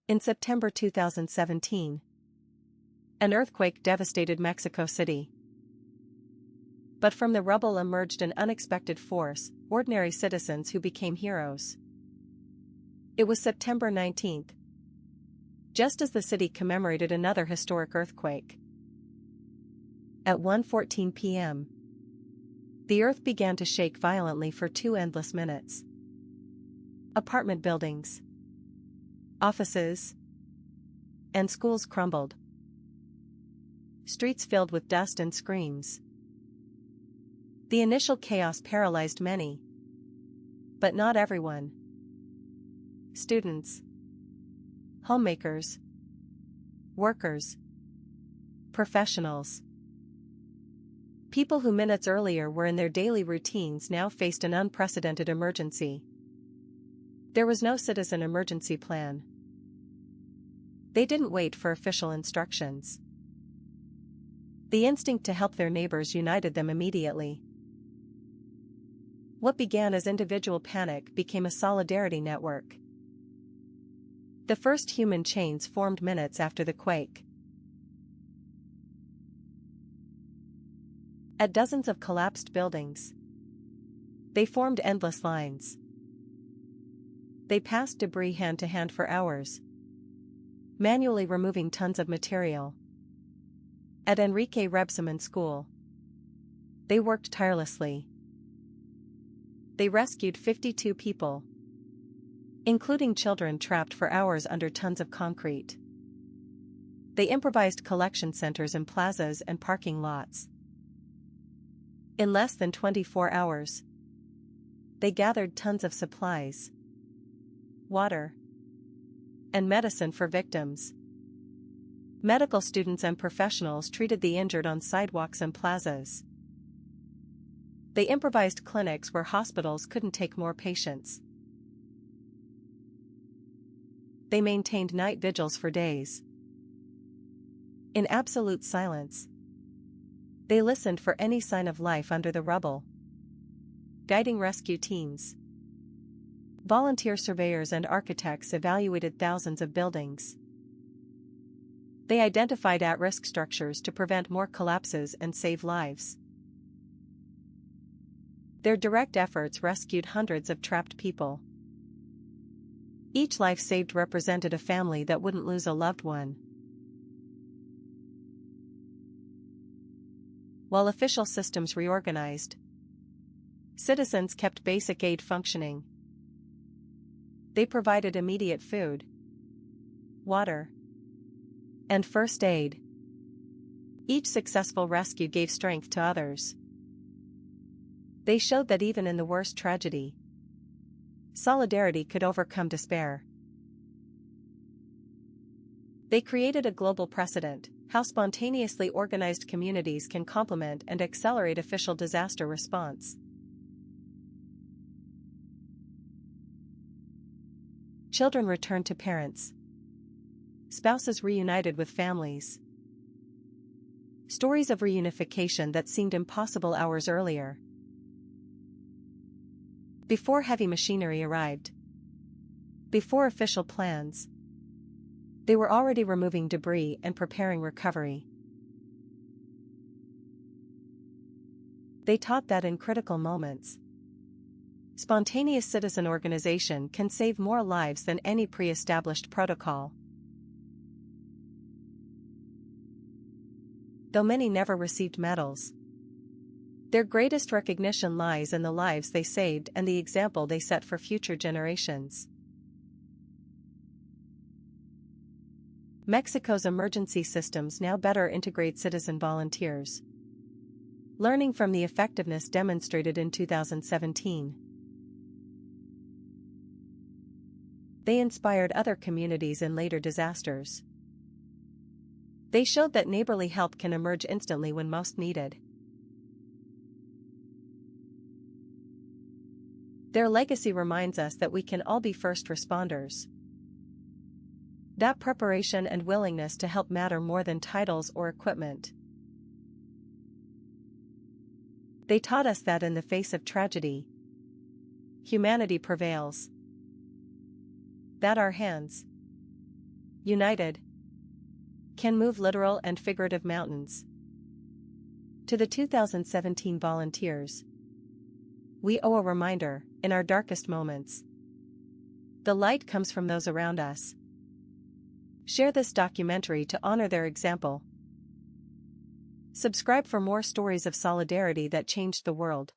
In September 2017, an earthquake devastated Mexico City. But from the rubble emerged an unexpected force, ordinary citizens who became heroes. It was September 19th, just as the city commemorated another historic earthquake. At 1:14 p.m., the earth began to shake violently for 2 endless minutes. Apartment buildings, offices, and schools crumbled. Streets filled with dust and screams. The initial chaos paralyzed many, but not everyone. Students, homemakers, workers, professionals. People who minutes earlier were in their daily routines now faced an unprecedented emergency. There was no citizen emergency plan. They didn't wait for official instructions. The instinct to help their neighbors united them immediately. What began as individual panic became a solidarity network. The first human chains formed minutes after the quake. At dozens of collapsed buildings, they formed endless lines. They passed debris hand to hand for hours, manually removing tons of material. At Rébsamen school, they worked tirelessly. They rescued 52 people, including children trapped for hours under tons of concrete. They improvised collection centers in plazas and parking lots. In less than 24 hours, they gathered tons of supplies, water, and medicine for victims. Medical students and professionals treated the injured on sidewalks and plazas. They improvised clinics where hospitals couldn't take more patients. They maintained night vigils for days. In absolute silence, they listened for any sign of life under the rubble, guiding rescue teams. Volunteer surveyors and architects evaluated thousands of buildings. They identified at-risk structures to prevent more collapses and save lives. Their direct efforts rescued hundreds of trapped people. Each life saved represented a family that wouldn't lose a loved one. While official systems reorganized, citizens kept basic aid functioning. They provided immediate food, water, and first aid. Each successful rescue gave strength to others. They showed that even in the worst tragedy, solidarity could overcome despair. They created a global precedent: how spontaneously organized communities can complement and accelerate official disaster response. Children returned to parents. Spouses reunited with families. Stories of reunification that seemed impossible hours earlier. Before heavy machinery arrived, before official plans, they were already removing debris and preparing recovery. They taught that in critical moments, spontaneous citizen organization can save more lives than any pre-established protocol. Though many never received medals, their greatest recognition lies in the lives they saved and the example they set for future generations. Mexico's emergency systems now better integrate citizen volunteers, learning from the effectiveness demonstrated in 2017. They inspired other communities in later disasters. They showed that neighborly help can emerge instantly when most needed. Their legacy reminds us that we can all be first responders. That preparation and willingness to help matter more than titles or equipment. They taught us that in the face of tragedy, humanity prevails. That our hands, united, can move literal and figurative mountains. To the 2017 volunteers, we owe a reminder, in our darkest moments. The light comes from those around us. Share this documentary to honor their example. Subscribe for more stories of solidarity that changed the world.